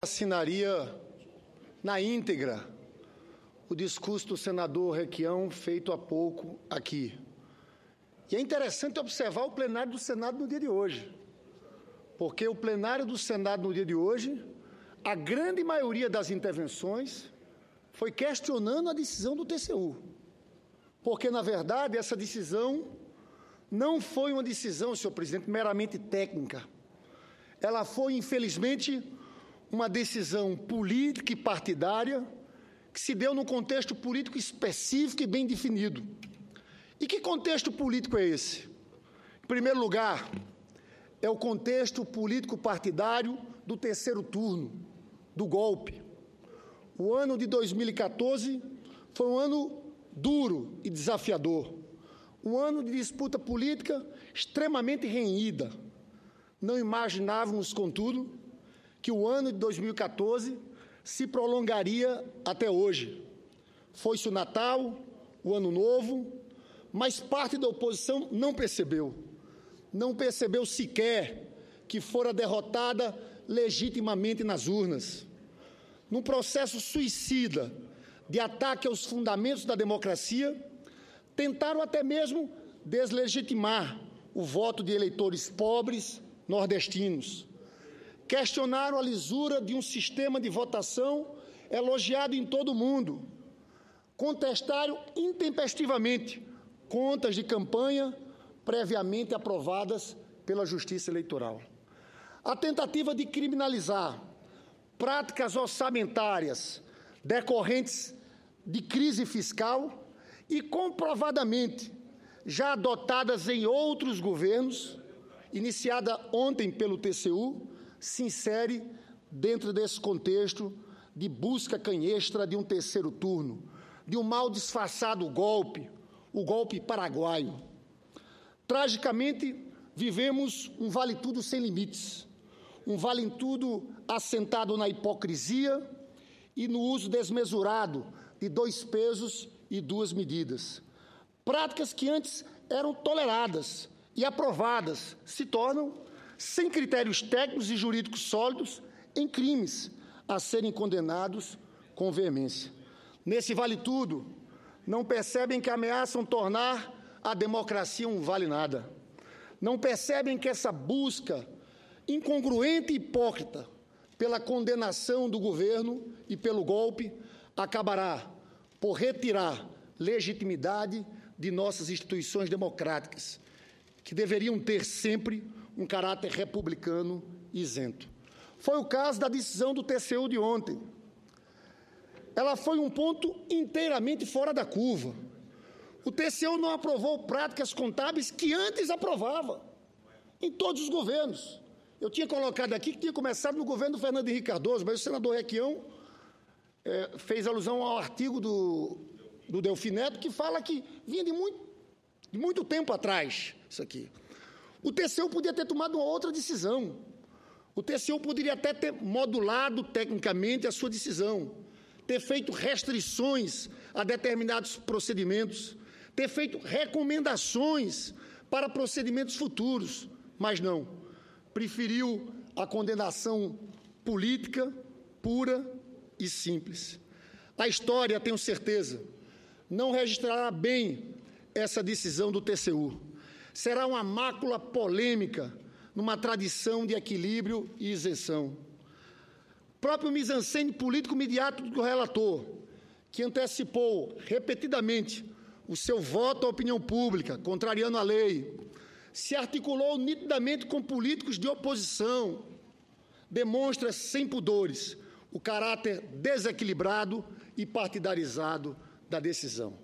Assinaria na íntegra o discurso do senador Requião feito há pouco aqui. E é interessante observar o plenário do Senado no dia de hoje, porque o plenário do Senado no dia de hoje, a grande maioria das intervenções foi questionando a decisão do TCU, porque, na verdade, essa decisão não foi uma decisão, senhor presidente, meramente técnica. Ela foi, infelizmente, uma decisão política e partidária que se deu num contexto político específico e bem definido. E que contexto político é esse? Em primeiro lugar, é o contexto político partidário do terceiro turno, do golpe. O ano de 2014 foi um ano duro e desafiador, um ano de disputa política extremamente renhida. Não imaginávamos, contudo, que o ano de 2014 se prolongaria até hoje. Foi-se o Natal, o Ano Novo, mas parte da oposição não percebeu sequer que fora derrotada legitimamente nas urnas. Num processo suicida de ataque aos fundamentos da democracia, tentaram até mesmo deslegitimar o voto de eleitores pobres nordestinos. Questionaram a lisura de um sistema de votação elogiado em todo o mundo. Contestaram intempestivamente contas de campanha previamente aprovadas pela Justiça Eleitoral. A tentativa de criminalizar práticas orçamentárias decorrentes de crise fiscal e comprovadamente já adotadas em outros governos, iniciada ontem pelo TCU, se insere dentro desse contexto de busca canhestra de um terceiro turno, de um mal disfarçado golpe, o golpe paraguaio. Tragicamente, vivemos um vale-tudo sem limites, um vale-tudo assentado na hipocrisia e no uso desmesurado de dois pesos e duas medidas. Práticas que antes eram toleradas e aprovadas se tornam, sem critérios técnicos e jurídicos sólidos, em crimes a serem condenados com veemência. Nesse vale-tudo, não percebem que ameaçam tornar a democracia um vale-nada. Não percebem que essa busca incongruente e hipócrita pela condenação do governo e pelo golpe acabará por retirar legitimidade de nossas instituições democráticas, que deveriam ter sempre um caráter republicano e isento. Foi o caso da decisão do TCU de ontem. Ela foi um ponto inteiramente fora da curva. O TCU não aprovou práticas contábeis que antes aprovava, em todos os governos. Eu tinha colocado aqui que tinha começado no governo do Fernando Henrique Cardoso, mas o senador Requião fez alusão ao artigo do Delfim Neto, que fala que vinha de muito tempo atrás, isso aqui. O TCU podia ter tomado uma outra decisão. O TCU poderia até ter modulado tecnicamente a sua decisão, ter feito restrições a determinados procedimentos, ter feito recomendações para procedimentos futuros, mas não. Preferiu a condenação política, pura e simples. A história, tenho certeza, não registrará bem essa decisão do TCU. Será uma mácula polêmica numa tradição de equilíbrio e isenção. O próprio mise-en-scène político-midiático do relator, que antecipou repetidamente o seu voto à opinião pública, contrariando a lei, se articulou nitidamente com políticos de oposição, demonstra sem pudores o caráter desequilibrado e partidarizado da decisão.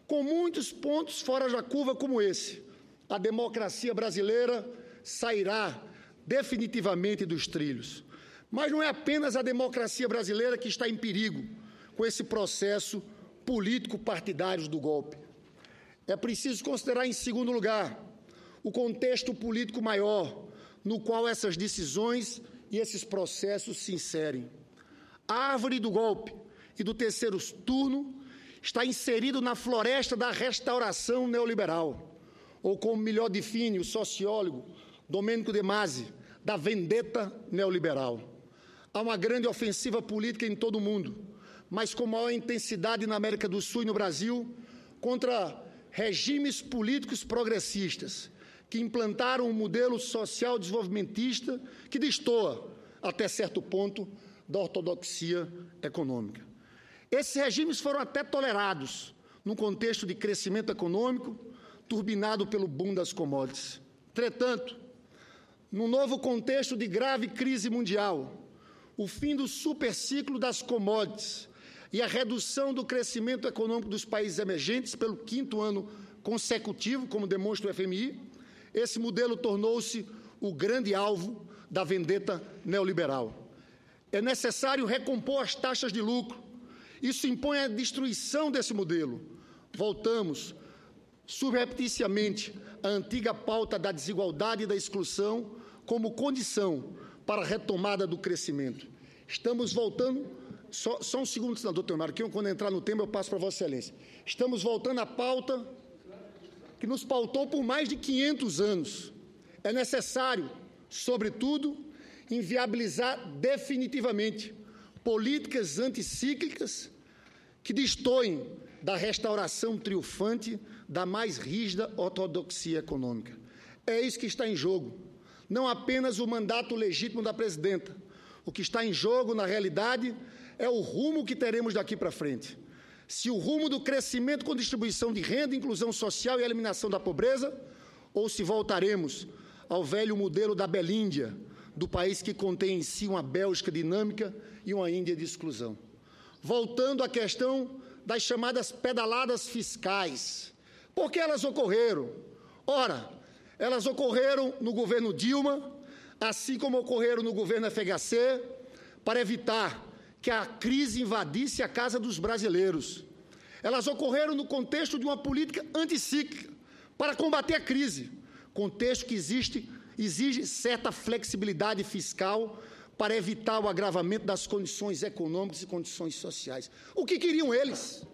Com muitos pontos fora da curva como esse, a democracia brasileira sairá definitivamente dos trilhos. Mas não é apenas a democracia brasileira que está em perigo com esse processo político-partidário do golpe. É preciso considerar, em segundo lugar, o contexto político maior no qual essas decisões e esses processos se inserem. A árvore do golpe e do terceiro turno está inserido na floresta da restauração neoliberal, ou como melhor define o sociólogo Domênico De Masi, da vendetta neoliberal. Há uma grande ofensiva política em todo o mundo, mas com maior intensidade na América do Sul e no Brasil, contra regimes políticos progressistas, que implantaram um modelo social desenvolvimentista que destoa, até certo ponto, da ortodoxia econômica. Esses regimes foram até tolerados num contexto de crescimento econômico, turbinado pelo boom das commodities. Entretanto, num novo contexto de grave crise mundial, o fim do superciclo das commodities e a redução do crescimento econômico dos países emergentes pelo 5º ano consecutivo, como demonstra o FMI, esse modelo tornou-se o grande alvo da vendetta neoliberal. É necessário recompor as taxas de lucro. Isso impõe a destruição desse modelo. Voltamos, subrepticiamente, à antiga pauta da desigualdade e da exclusão como condição para a retomada do crescimento. Estamos voltando... Só um segundo, senador Teomaro, que quando entrar no tema eu passo para Vossa Excelência. Estamos voltando à pauta que nos pautou por mais de 500 anos. É necessário, sobretudo, inviabilizar definitivamente políticas anticíclicas que destoem da restauração triunfante da mais rígida ortodoxia econômica. É isso que está em jogo. Não apenas o mandato legítimo da presidenta. O que está em jogo, na realidade, é o rumo que teremos daqui para frente. Se o rumo do crescimento com distribuição de renda, inclusão social e eliminação da pobreza, ou se voltaremos ao velho modelo da Belíndia, do país que contém em si uma Bélgica dinâmica e uma Índia de exclusão. Voltando à questão das chamadas pedaladas fiscais. Por que elas ocorreram? Ora, elas ocorreram no governo Dilma, assim como ocorreram no governo FHC, para evitar que a crise invadisse a casa dos brasileiros. Elas ocorreram no contexto de uma política anticíclica, para combater a crise, contexto que exige certa flexibilidade fiscal para evitar o agravamento das condições econômicas e condições sociais. O que queriam eles?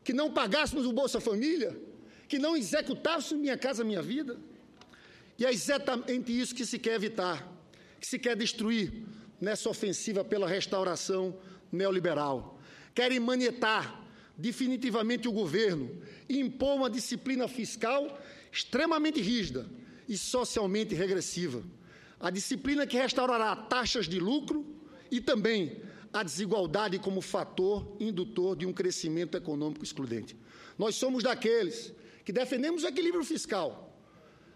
Que não pagássemos o Bolsa Família? Que não executássemos Minha Casa Minha Vida? E é exatamente isso que se quer evitar, que se quer destruir nessa ofensiva pela restauração neoliberal. Querem manietar definitivamente o governo e impor uma disciplina fiscal extremamente rígida e socialmente regressiva. A disciplina que restaurará taxas de lucro e também a desigualdade como fator indutor de um crescimento econômico excludente. Nós somos daqueles que defendemos o equilíbrio fiscal.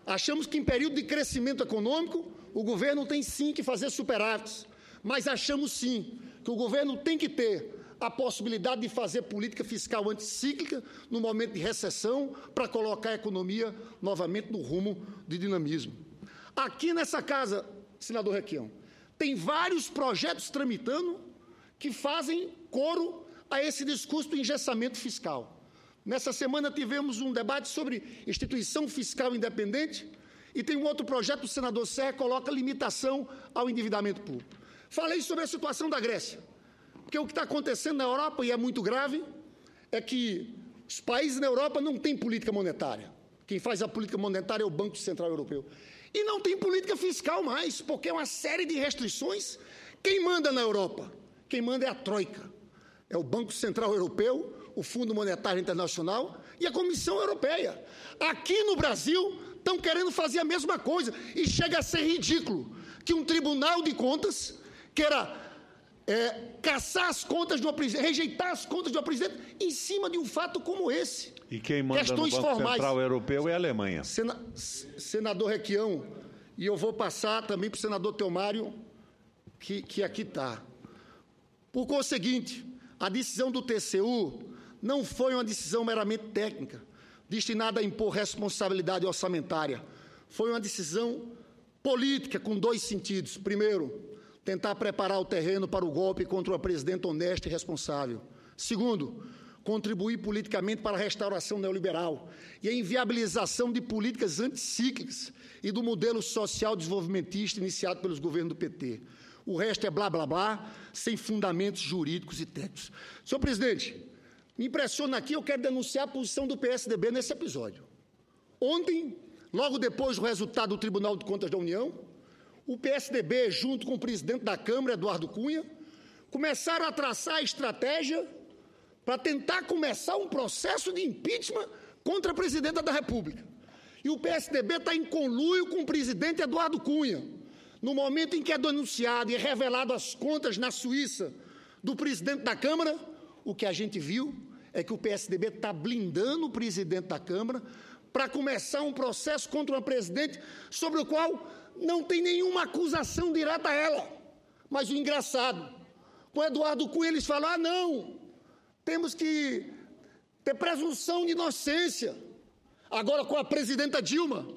Achamos que em período de crescimento econômico o governo tem sim que fazer superávites, mas achamos sim que o governo tem que ter a possibilidade de fazer política fiscal anticíclica no momento de recessão para colocar a economia novamente no rumo de dinamismo. Aqui nessa casa, senador Requião, tem vários projetos tramitando que fazem coro a esse discurso do engessamento fiscal. Nessa semana tivemos um debate sobre instituição fiscal independente e tem um outro projeto do senador Serra que coloca limitação ao endividamento público. Falei sobre a situação da Grécia, porque o que está acontecendo na Europa, e é muito grave, é que os países na Europa não têm política monetária. Quem faz a política monetária é o Banco Central Europeu. E não tem política fiscal mais, porque é uma série de restrições. Quem manda na Europa? Quem manda é a Troika. É o Banco Central Europeu, o Fundo Monetário Internacional e a Comissão Europeia. Aqui no Brasil, estão querendo fazer a mesma coisa. E chega a ser ridículo que um Tribunal de Contas queira caçar as contas de uma presidente, rejeitar as contas de uma presidente em cima de um fato como esse. E quem manda questões no Banco formais. Central Europeu é a Alemanha. Senador Requião, e eu vou passar também para o senador Teomário, que aqui está. Por conseguinte, a decisão do TCU não foi uma decisão meramente técnica, destinada a impor responsabilidade orçamentária. Foi uma decisão política com dois sentidos. Primeiro, tentar preparar o terreno para o golpe contra uma presidente honesta e responsável. Segundo, contribuir politicamente para a restauração neoliberal e a inviabilização de políticas anticíclicas e do modelo social desenvolvimentista iniciado pelos governos do PT. O resto é blá, blá, blá, sem fundamentos jurídicos e técnicos. Senhor presidente, me impressiona aqui, eu quero denunciar a posição do PSDB nesse episódio. Ontem, logo depois do resultado do Tribunal de Contas da União, o PSDB, junto com o presidente da Câmara, Eduardo Cunha, começaram a traçar a estratégia para tentar começar um processo de impeachment contra a presidenta da República. E o PSDB está em conluio com o presidente Eduardo Cunha. No momento em que é denunciado e é revelado as contas na Suíça do presidente da Câmara, o que a gente viu é que o PSDB está blindando o presidente da Câmara para começar um processo contra uma presidente sobre o qual não tem nenhuma acusação direta a ela. Mas o engraçado, com o Eduardo Cunha eles falam, não, temos que ter presunção de inocência. Agora com a presidenta Dilma,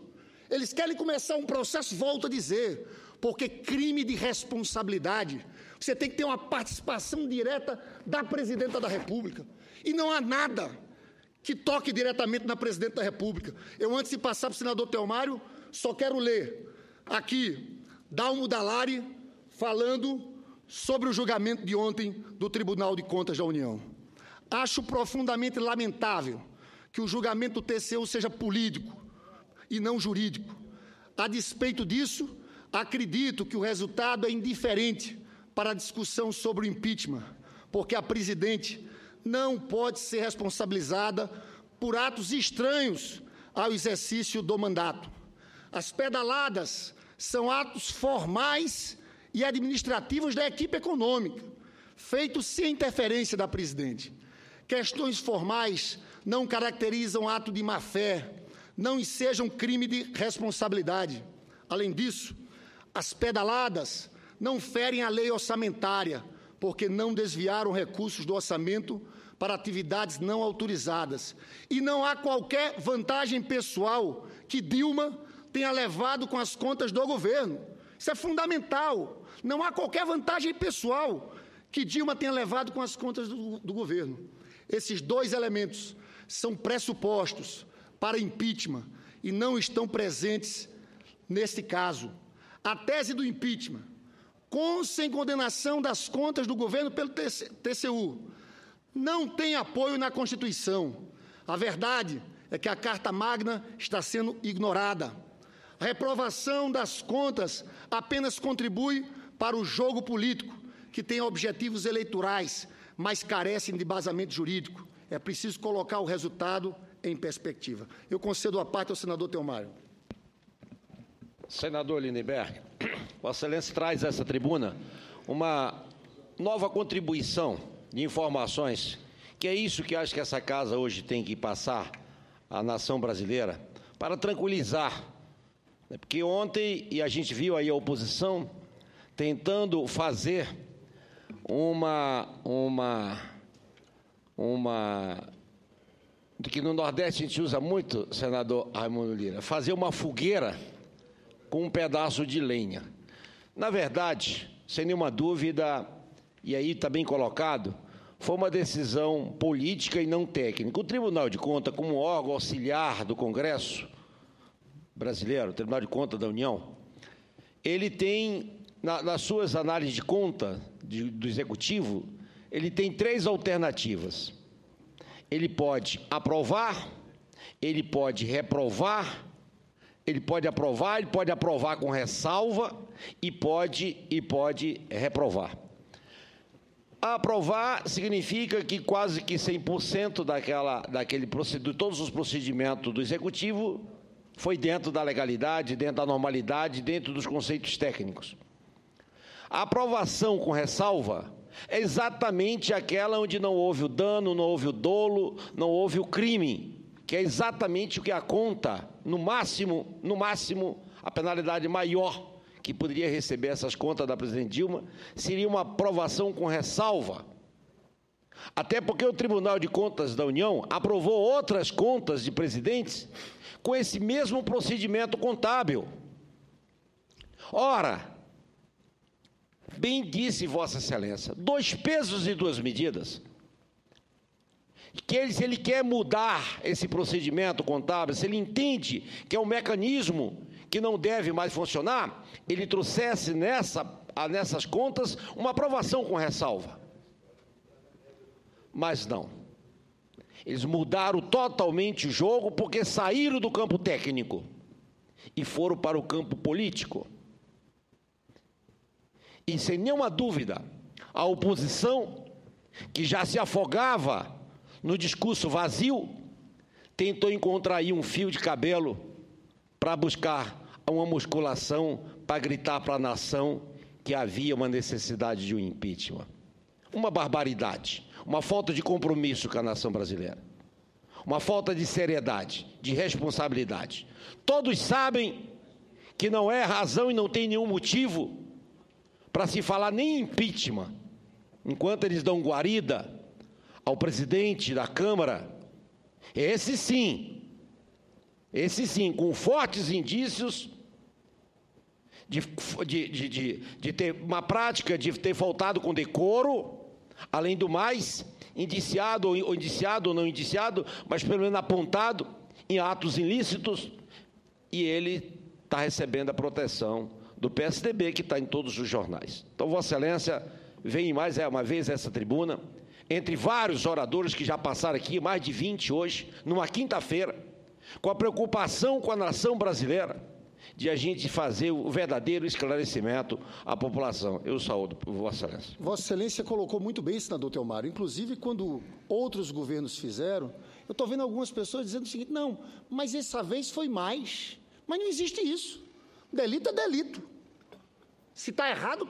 eles querem começar um processo, volto a dizer, porque crime de responsabilidade, você tem que ter uma participação direta da presidenta da República. E não há nada que toque diretamente na presidenta da República. Eu, antes de passar para o senador Teomário, só quero ler aqui Dalmo Dallari falando sobre o julgamento de ontem do Tribunal de Contas da União. Acho profundamente lamentável que o julgamento do TCU seja político e não jurídico. A despeito disso, acredito que o resultado é indiferente para a discussão sobre o impeachment, porque a presidente não pode ser responsabilizada por atos estranhos ao exercício do mandato. As pedaladas são atos formais e administrativos da equipe econômica, feitos sem interferência da presidente. Questões formais não caracterizam ato de má-fé, não sejam crime de responsabilidade. Além disso, as pedaladas não ferem a lei orçamentária, porque não desviaram recursos do orçamento para atividades não autorizadas. E não há qualquer vantagem pessoal que Dilma tenha levado com as contas do governo. Isso é fundamental. Não há qualquer vantagem pessoal que Dilma tenha levado com as contas do governo. Esses dois elementos são pressupostos para impeachment e não estão presentes neste caso. A tese do impeachment, com ou sem condenação das contas do governo pelo TCU, não tem apoio na Constituição. A verdade é que a Carta Magna está sendo ignorada. A reprovação das contas apenas contribui para o jogo político, que tem objetivos eleitorais, mas carecem de embasamento jurídico. É preciso colocar o resultado em perspectiva. Eu concedo a parte ao senador Teomário. Senador Lindenberg, Vossa Excelência traz a essa tribuna uma nova contribuição de informações, que é isso que acho que essa casa hoje tem que passar à nação brasileira, para tranquilizar. Porque ontem, e a gente viu aí a oposição tentando fazer do que no Nordeste a gente usa muito, senador Raimundo Lira, fazer uma fogueira com um pedaço de lenha. Na verdade, sem nenhuma dúvida, e aí está bem colocado, foi uma decisão política e não técnica. O Tribunal de Contas, como órgão auxiliar do Congresso brasileiro, o Tribunal de Contas da União, ele tem, nas suas análises de conta do Executivo, ele tem três alternativas. Ele pode aprovar, ele pode reprovar, ele pode aprovar com ressalva e pode reprovar. Aprovar significa que quase que 100% de todos os procedimentos do Executivo foi dentro da legalidade, dentro da normalidade, dentro dos conceitos técnicos. A aprovação com ressalva é exatamente aquela onde não houve o dano, não houve o dolo, não houve o crime, que é exatamente o que a conta, no máximo, a penalidade maior que poderia receber essas contas da presidente Dilma, seria uma aprovação com ressalva. Até porque o Tribunal de Contas da União aprovou outras contas de presidentes com esse mesmo procedimento contábil. Ora, bem disse Vossa Excelência, 2 pesos e 2 medidas. Se ele quer mudar esse procedimento contábil, se ele entende que é um mecanismo que não deve mais funcionar, ele trouxesse nessas contas uma aprovação com ressalva. Mas não. Eles mudaram totalmente o jogo porque saíram do campo técnico e foram para o campo político. E, sem nenhuma dúvida, a oposição, que já se afogava no discurso vazio, tentou encontrar aí um fio de cabelo para buscar uma musculação, para gritar para a nação que havia uma necessidade de um impeachment. Uma barbaridade, uma falta de compromisso com a nação brasileira, uma falta de seriedade, de responsabilidade. Todos sabem que não é razão e não tem nenhum motivo para se falar nem em impeachment, enquanto eles dão guarida ao presidente da Câmara. Esse sim, com fortes indícios de ter uma prática, de ter faltado com decoro, além do mais, indiciado ou não indiciado, mas pelo menos apontado em atos ilícitos, e ele está recebendo a proteção do PSDB, que está em todos os jornais. Então, Vossa Excelência vem mais uma vez a essa tribuna, entre vários oradores que já passaram aqui, mais de 20 hoje, numa quinta-feira, com a preocupação com a nação brasileira, de a gente fazer o verdadeiro esclarecimento à população. Eu saúdo, Vossa Excelência. Vossa Excelência colocou muito bem, senador Telmário. Inclusive, quando outros governos fizeram, eu estou vendo algumas pessoas dizendo o seguinte: não, mas essa vez foi mais. Mas não existe isso. Delito é delito. Se está errado,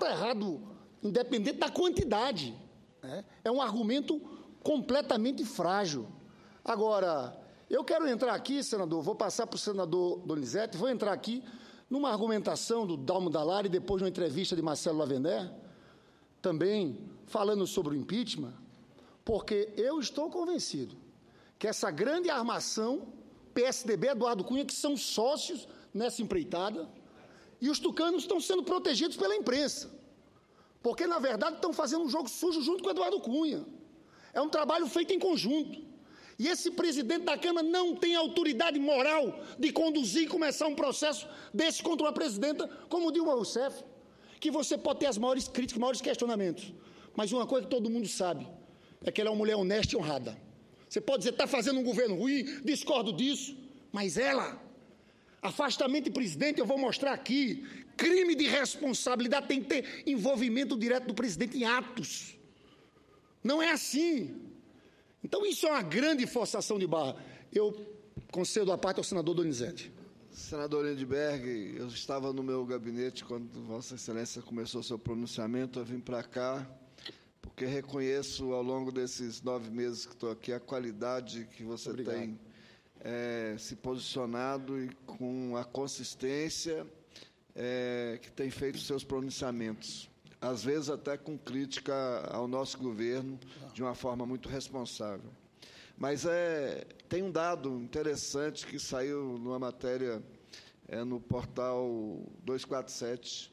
independente da quantidade. Né? É um argumento completamente frágil. Agora, eu quero entrar aqui, senador, vou passar para o senador Donizete, vou entrar aqui numa argumentação do Dalmo Dallari, depois de uma entrevista de Marcelo Lavender, também falando sobre o impeachment, porque eu estou convencido que essa grande armação, PSDB, Eduardo Cunha, que são sócios nessa empreitada, e os tucanos estão sendo protegidos pela imprensa, porque, na verdade, estão fazendo um jogo sujo junto com o Eduardo Cunha. É um trabalho feito em conjunto. E esse presidente da Câmara não tem autoridade moral de conduzir e começar um processo desse contra uma presidenta como Dilma Rousseff, que você pode ter as maiores críticas, maiores questionamentos. Mas uma coisa que todo mundo sabe é que ela é uma mulher honesta e honrada. Você pode dizer, está fazendo um governo ruim, discordo disso, mas ela, afastamento de presidente, eu vou mostrar aqui, crime de responsabilidade tem que ter envolvimento direto do presidente em atos. Não é assim. Então, isso é uma grande forçação de barra. Eu concedo a parte ao senador Donizete. Senador Lindbergh, eu estava no meu gabinete quando Vossa Excelência começou seu pronunciamento. Eu vim para cá porque reconheço, ao longo desses 9 meses que estou aqui, a qualidade que você tem se posicionado e com a consistência que tem feito seus pronunciamentos. Às vezes até com crítica ao nosso governo, de uma forma muito responsável. Mas tem um dado interessante que saiu numa matéria no portal 247.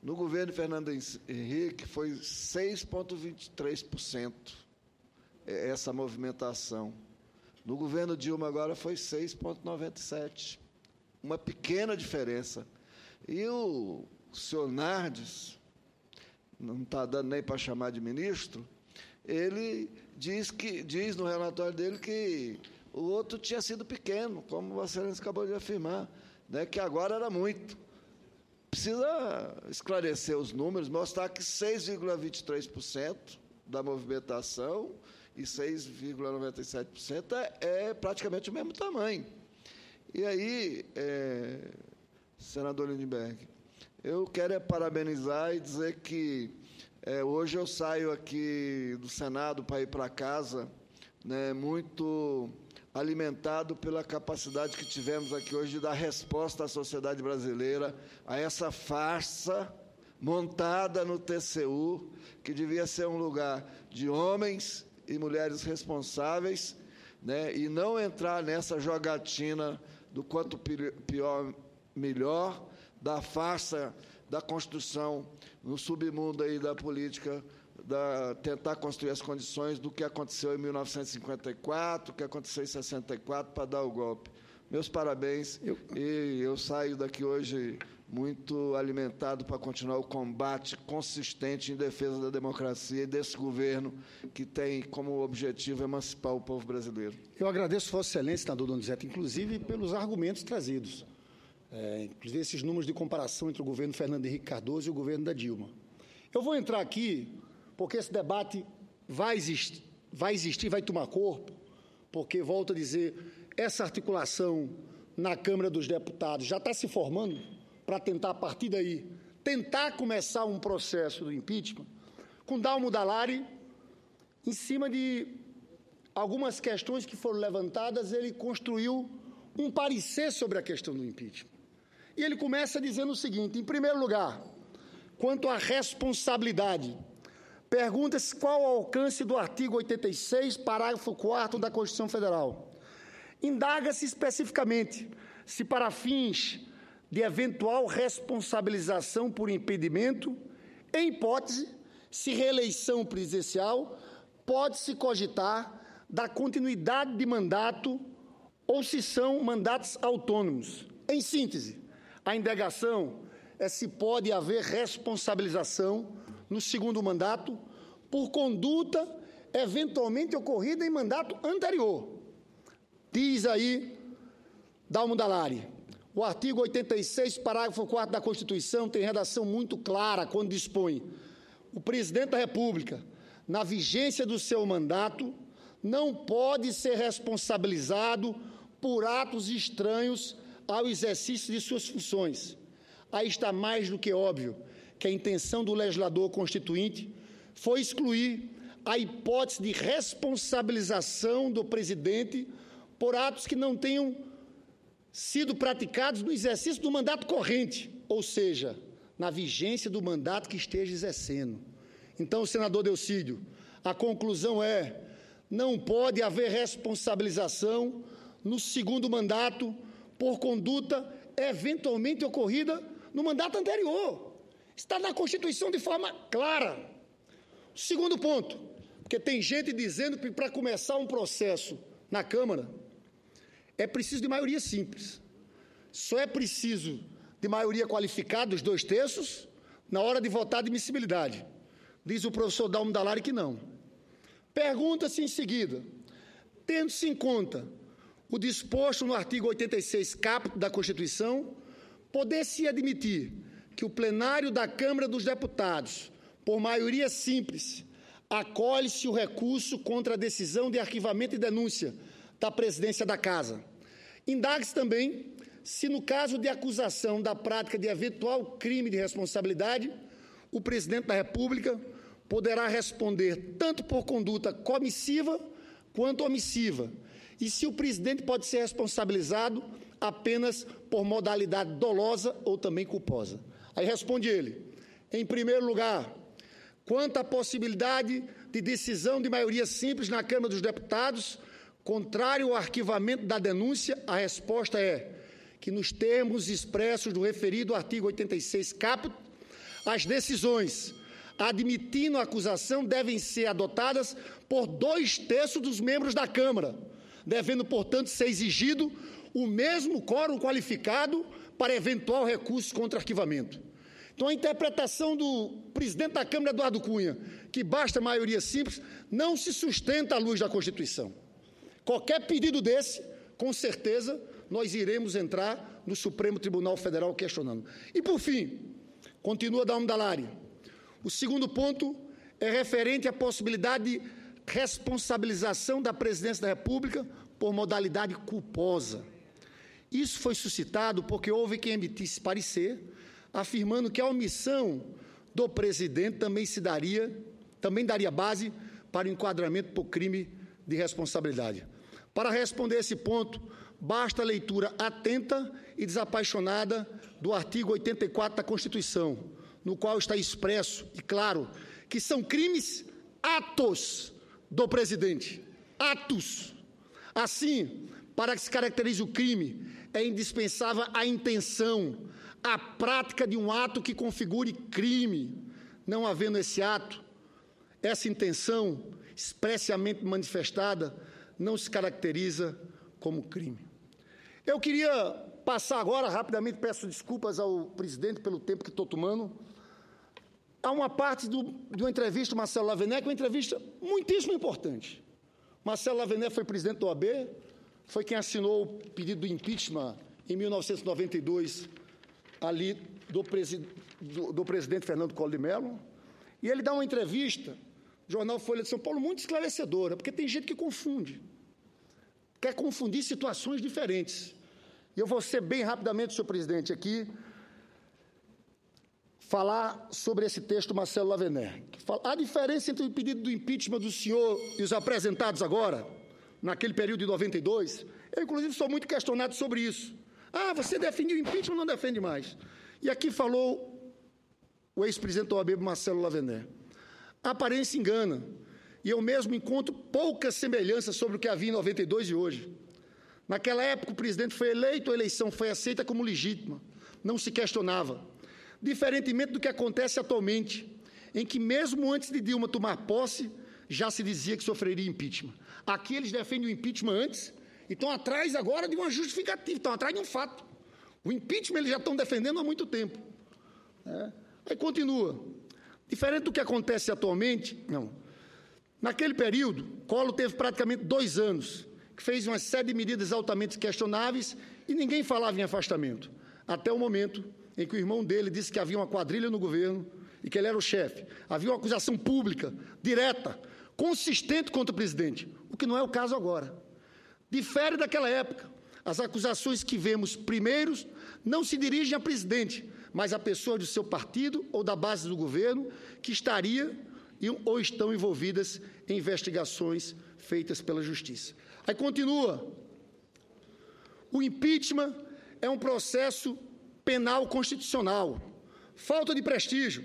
No governo Fernando Henrique, foi 6,23% essa movimentação. No governo Dilma, agora, foi 6,97%. Uma pequena diferença. E o senhor Nardes, não está dando nem para chamar de ministro, ele diz no relatório dele que o outro tinha sido pequeno, como Vossa Excelência acabou de afirmar, né, que agora era muito. Precisa esclarecer os números, mostrar que 6,23% da movimentação e 6,97% é praticamente o mesmo tamanho. E aí, senador Lindbergh, eu quero parabenizar e dizer que hoje eu saio aqui do Senado para ir para casa, né, muito alimentado pela capacidade que tivemos aqui hoje de dar resposta à sociedade brasileira a essa farsa montada no TCU, que devia ser um lugar de homens e mulheres responsáveis, né, e não entrar nessa jogatina do quanto pior, melhor, da farsa da construção no submundo aí da política, tentar construir as condições do que aconteceu em 1954, o que aconteceu em 64, para dar o golpe. Meus parabéns, e eu saio daqui hoje muito alimentado para continuar o combate consistente em defesa da democracia e desse governo que tem como objetivo emancipar o povo brasileiro. Eu agradeço Vossa Excelência, senador Donizete, inclusive pelos argumentos trazidos. Inclusive esses números de comparação entre o governo Fernando Henrique Cardoso e o governo da Dilma. Eu vou entrar aqui, porque esse debate vai existir, vai tomar corpo, porque, volto a dizer, essa articulação na Câmara dos Deputados já está se formando para tentar, a partir daí, tentar começar um processo do impeachment, com Dalmo Dallari, em cima de algumas questões que foram levantadas, ele construiu um parecer sobre a questão do impeachment. E ele começa dizendo o seguinte: em primeiro lugar, quanto à responsabilidade, pergunta-se qual o alcance do artigo 86, parágrafo 4º da Constituição Federal. Indaga-se especificamente se, para fins de eventual responsabilização por impedimento, em hipótese, se reeleição presidencial, pode-se cogitar da continuidade de mandato ou se são mandatos autônomos. Em síntese, a indagação é se pode haver responsabilização no segundo mandato por conduta eventualmente ocorrida em mandato anterior. Diz aí Dalmo Dallari, o artigo 86, parágrafo 4º da Constituição tem redação muito clara quando dispõe: o presidente da República, na vigência do seu mandato, não pode ser responsabilizado por atos estranhos ao exercício de suas funções. Aí está mais do que óbvio que a intenção do legislador constituinte foi excluir a hipótese de responsabilização do presidente por atos que não tenham sido praticados no exercício do mandato corrente, ou seja, na vigência do mandato que esteja exercendo. Então, senador Delcídio, a conclusão é: não pode haver responsabilização no segundo mandato por conduta eventualmente ocorrida no mandato anterior. Está na Constituição de forma clara. Segundo ponto, porque tem gente dizendo que para começar um processo na Câmara é preciso de maioria simples. Só é preciso de maioria qualificada, dos 2/3, na hora de votar a admissibilidade. Diz o professor Dalmo Dallari que não. Pergunta-se em seguida, tendo-se em conta o disposto no artigo 86 caput da Constituição, poder-se admitir que o plenário da Câmara dos Deputados, por maioria simples, acolhe-se o recurso contra a decisão de arquivamento e denúncia da presidência da Casa. Indague-se também se, no caso de acusação da prática de eventual crime de responsabilidade, o presidente da República poderá responder tanto por conduta comissiva quanto omissiva, e se o presidente pode ser responsabilizado apenas por modalidade dolosa ou também culposa. Aí responde ele: em primeiro lugar, quanto à possibilidade de decisão de maioria simples na Câmara dos Deputados, contrário ao arquivamento da denúncia, a resposta é que, nos termos expressos do referido artigo 86 caput, as decisões admitindo a acusação devem ser adotadas por 2/3 dos membros da Câmara, devendo, portanto, ser exigido o mesmo quórum qualificado para eventual recurso contra arquivamento. Então, a interpretação do presidente da Câmara, Eduardo Cunha, que basta maioria simples, não se sustenta à luz da Constituição. Qualquer pedido desse, com certeza, nós iremos entrar no Supremo Tribunal Federal questionando. E, por fim, continua Dalmo Dallari, o segundo ponto é referente à possibilidade de responsabilização da presidência da República por modalidade culposa. Isso foi suscitado porque houve quem emitisse parecer, afirmando que a omissão do presidente também daria base para o enquadramento por crime de responsabilidade. Para responder a esse ponto, basta a leitura atenta e desapaixonada do artigo 84 da Constituição, no qual está expresso e claro que são crimes atos do presidente. Atos. Assim, para que se caracterize o crime, é indispensável a intenção, a prática de um ato que configure crime. Não havendo esse ato, essa intenção expressamente manifestada não se caracteriza como crime. Eu queria passar agora, rapidamente, peço desculpas ao presidente pelo tempo que estou tomando, a uma parte de uma entrevista do Marcelo Lavenet, uma entrevista muitíssimo importante. Marcelo Lavenet foi presidente da OAB, foi quem assinou o pedido do impeachment em 1992, ali do presidente Fernando Collor de Mello. E ele dá uma entrevista, jornal Folha de São Paulo, muito esclarecedora, porque tem gente que confunde, quer confundir situações diferentes. E eu vou ser bem rapidamente, senhor presidente, aqui, falar sobre esse texto do Marcelo Lavener. A diferença entre o pedido do impeachment do senhor e os apresentados agora, naquele período de 92, eu, inclusive, sou muito questionado sobre isso. Ah, você defendia o impeachment ou não defende mais? E aqui falou o ex-presidente da OAB, Marcelo Lavener. A aparência engana, e eu mesmo encontro poucas semelhanças sobre o que havia em 92 e hoje. Naquela época, o presidente foi eleito, a eleição foi aceita como legítima, não se questionava. Diferentemente do que acontece atualmente, em que mesmo antes de Dilma tomar posse, já se dizia que sofreria impeachment. Aqui eles defendem o impeachment antes e estão atrás agora de uma justificativa, estão atrás de um fato. O impeachment eles já estão defendendo há muito tempo. Aí continua. Diferente do que acontece atualmente, não. Naquele período, Collor teve praticamente 2 anos, que fez uma série de medidas altamente questionáveis e ninguém falava em afastamento. Até o momento em que o irmão dele disse que havia uma quadrilha no governo e que ele era o chefe. Havia uma acusação pública, direta, consistente contra o presidente, o que não é o caso agora. Difere daquela época. As acusações que vemos primeiros não se dirigem a presidente, mas a pessoas do seu partido ou da base do governo que estaria ou estão envolvidas em investigações feitas pela Justiça. Aí continua. O impeachment é um processo penal constitucional. Falta de prestígio,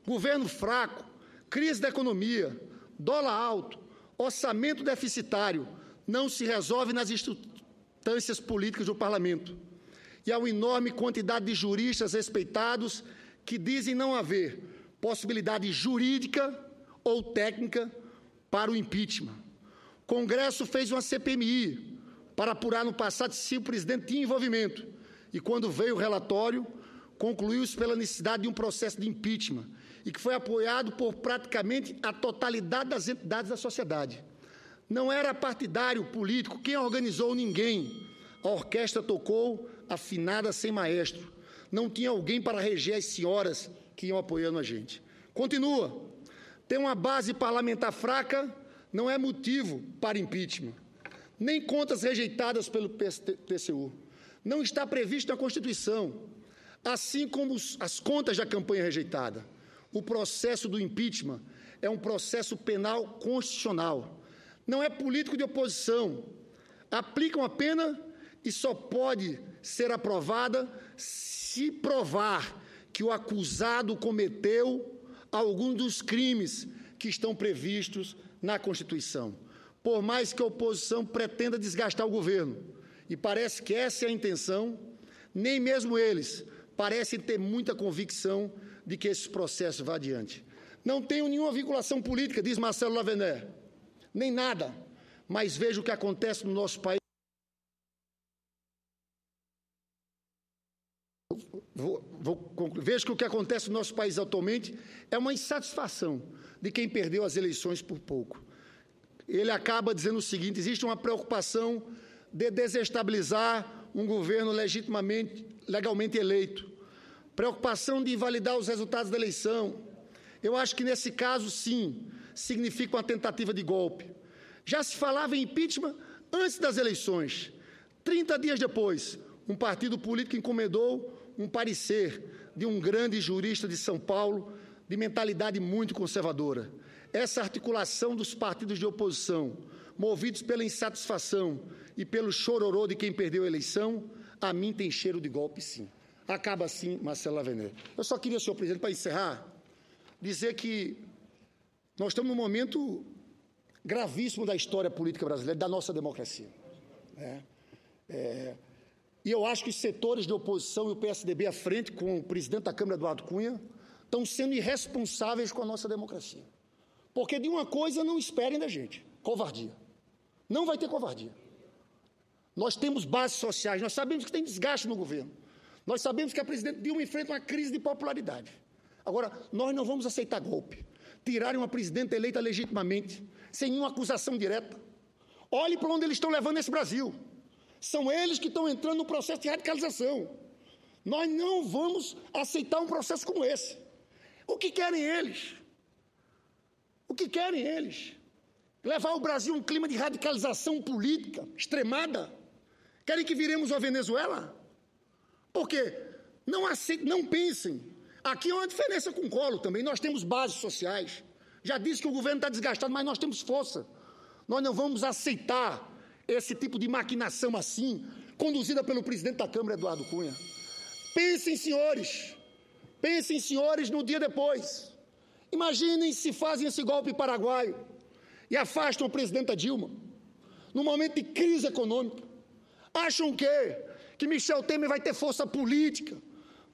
governo fraco, crise da economia, dólar alto, orçamento deficitário, não se resolve nas instâncias políticas do parlamento. E há uma enorme quantidade de juristas respeitados que dizem não haver possibilidade jurídica ou técnica para o impeachment. O Congresso fez uma CPMI para apurar no passado se o presidente tinha envolvimento. E quando veio o relatório, concluiu-se pela necessidade de um processo de impeachment e que foi apoiado por praticamente a totalidade das entidades da sociedade. Não era partidário, político, quem organizou ninguém. A orquestra tocou afinada sem maestro. Não tinha alguém para reger as senhoras que iam apoiando a gente. Continua. Ter uma base parlamentar fraca não é motivo para impeachment. Nem contas rejeitadas pelo TCU. Não está previsto na Constituição, assim como as contas da campanha rejeitada. O processo do impeachment é um processo penal constitucional. Não é político de oposição. Aplicam a pena e só pode ser aprovada se provar que o acusado cometeu algum dos crimes que estão previstos na Constituição. Por mais que a oposição pretenda desgastar o governo, e parece que essa é a intenção, nem mesmo eles parecem ter muita convicção de que esse processo vá adiante. Não tenho nenhuma vinculação política, diz Marcelo Lavener, nem nada, mas vejo o que acontece no nosso país. Vejo que o que acontece no nosso país atualmente é uma insatisfação de quem perdeu as eleições por pouco. Ele acaba dizendo o seguinte: existe uma preocupação de desestabilizar um governo legalmente eleito, preocupação de invalidar os resultados da eleição. Eu acho que, nesse caso, sim, significa uma tentativa de golpe. Já se falava em impeachment antes das eleições. 30 dias depois, um partido político encomendou um parecer de um grande jurista de São Paulo, de mentalidade muito conservadora. Essa articulação dos partidos de oposição, movidos pela insatisfação e pelo chororô de quem perdeu a eleição, a mim tem cheiro de golpe, sim. Acaba assim, Marcelo Lavener. Eu só queria, senhor presidente, para encerrar, dizer que nós estamos num momento gravíssimo da história política brasileira, da nossa democracia. E eu acho que os setores de oposição e o PSDB à frente, com o presidente da Câmara, Eduardo Cunha, estão sendo irresponsáveis com a nossa democracia. Porque de uma coisa não esperem da gente: covardia. Não vai ter covardia. Nós temos bases sociais, nós sabemos que tem desgaste no governo. Nós sabemos que a presidente Dilma enfrenta uma crise de popularidade. Agora, nós não vamos aceitar golpe. Tirarem uma presidenta eleita legitimamente, sem nenhuma acusação direta. Olhe para onde eles estão levando esse Brasil. São eles que estão entrando no processo de radicalização. Nós não vamos aceitar um processo como esse. O que querem eles? O que querem eles? Levar o Brasil a um clima de radicalização política extremada? Querem que viremos a Venezuela? Por quê? Não pensem. Aqui há uma diferença com o Collor também. Nós temos bases sociais. Já disse que o governo está desgastado, mas nós temos força. Nós não vamos aceitar esse tipo de maquinação assim, conduzida pelo presidente da Câmara, Eduardo Cunha. Pensem, senhores, no dia depois. Imaginem se fazem esse golpe paraguaio e afastam a presidenta Dilma, num momento de crise econômica. Acham que Michel Temer vai ter força política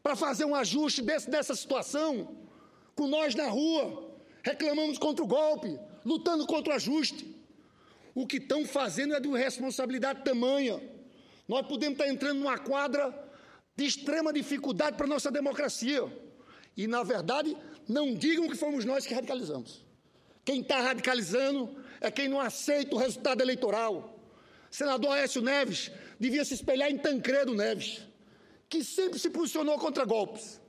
para fazer um ajuste dessa situação? Com nós na rua, reclamamos contra o golpe, lutando contra o ajuste. O que estão fazendo é de uma responsabilidade tamanha. Nós podemos estar entrando numa quadra de extrema dificuldade para a nossa democracia. E, na verdade, não digam que fomos nós que radicalizamos. Quem está radicalizando é quem não aceita o resultado eleitoral. O senador Aécio Neves devia se espelhar em Tancredo Neves, que sempre se posicionou contra golpes.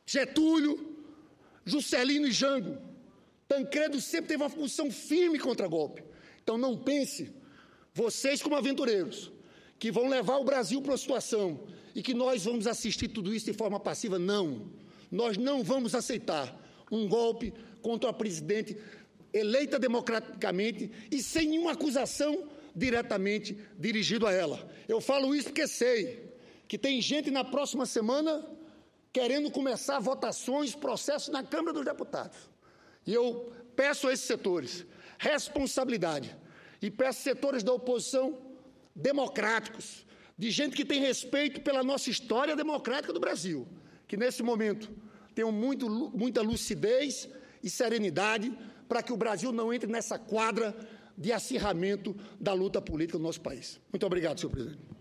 Getúlio, Juscelino e Jango. Tancredo sempre teve uma posição firme contra golpe. Então não pense, vocês como aventureiros, que vão levar o Brasil para uma situação e que nós vamos assistir tudo isso de forma passiva. Não, nós não vamos aceitar um golpe contra a presidente eleita democraticamente e sem nenhuma acusação diretamente dirigida a ela. Eu falo isso porque sei que tem gente na próxima semana querendo começar votações, processos na Câmara dos Deputados. E eu peço a esses setores responsabilidade e peço a setores da oposição democráticos, de gente que tem respeito pela nossa história democrática do Brasil, que nesse momento tenham muita lucidez e serenidade para que o Brasil não entre nessa quadra de acirramento da luta política do nosso país. Muito obrigado, senhor presidente.